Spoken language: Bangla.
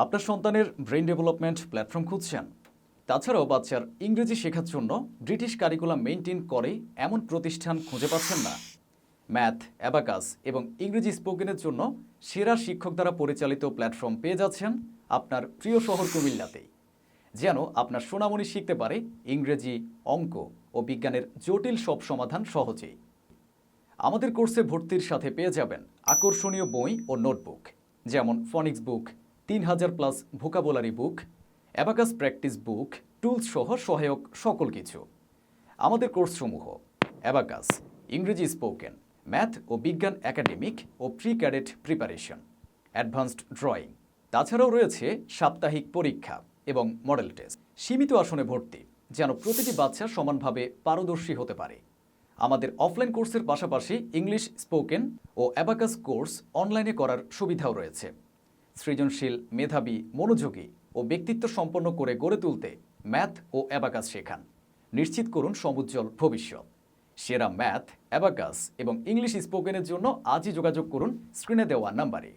আপনার সন্তানের ব্রেইন ডেভেলপমেন্ট প্ল্যাটফর্ম খুঁজছেন? তাছাড়াও বাচ্চার ইংরেজি শেখার জন্য ব্রিটিশ কারিকুলাম মেইনটেইন করে এমন প্রতিষ্ঠান খুঁজে পাচ্ছেন না? ম্যাথ, অ্যাবাকাস এবং ইংরেজি স্পোকেনের জন্য সেরা শিক্ষক দ্বারা পরিচালিত প্ল্যাটফর্ম পেয়ে যাচ্ছেন আপনার প্রিয় শহর কুমিল্লাতেই। যেন আপনার সোনামণি শিখতে পারে ইংরেজি, অঙ্ক ও বিজ্ঞানের জটিল সব সমাধান সহজেই। আমাদের কোর্সে ভর্তির সাথে পেয়ে যাবেন আকর্ষণীয় বই ও নোটবুক, যেমন phonics book, 3000+ vocabulary book, abacus practice book, tools সহ সহায়ক সকল কিছু। আমাদের কোর্সসমূহ: অ্যাবাকাস, ইংরেজি স্পোকেন, ম্যাথ ও বিজ্ঞান একাডেমিক ও pre cadet preparation, advanced drawing. তাছাড়াও রয়েছে সাপ্তাহিক পরীক্ষা এবং মডেল টেস্ট। সীমিত আসনে ভর্তি, যেন প্রতিটি বাচ্চা সমানভাবে পারদর্শী হতে পারে। আমাদের অফলাইন কোর্সের পাশাপাশি ইংলিশ স্পোকেন ও অ্যাবাকাস কোর্স অনলাইনে করার সুবিধাও রয়েছে। সৃজনশীল, মেধাবী, মনোযোগী ও ব্যক্তিত্ব সম্পন্ন করে গড়ে তুলতে ম্যাথ ও অ্যাবাকাস শেখান। নিশ্চিত করুন সমুজ্জ্বল ভবিষ্যৎ। সেরা ম্যাথ, অ্যাবাকাস এবং ইংলিশ স্পোকেনের জন্য আজই যোগাযোগ করুন স্ক্রিনে দেওয়া নাম্বারে।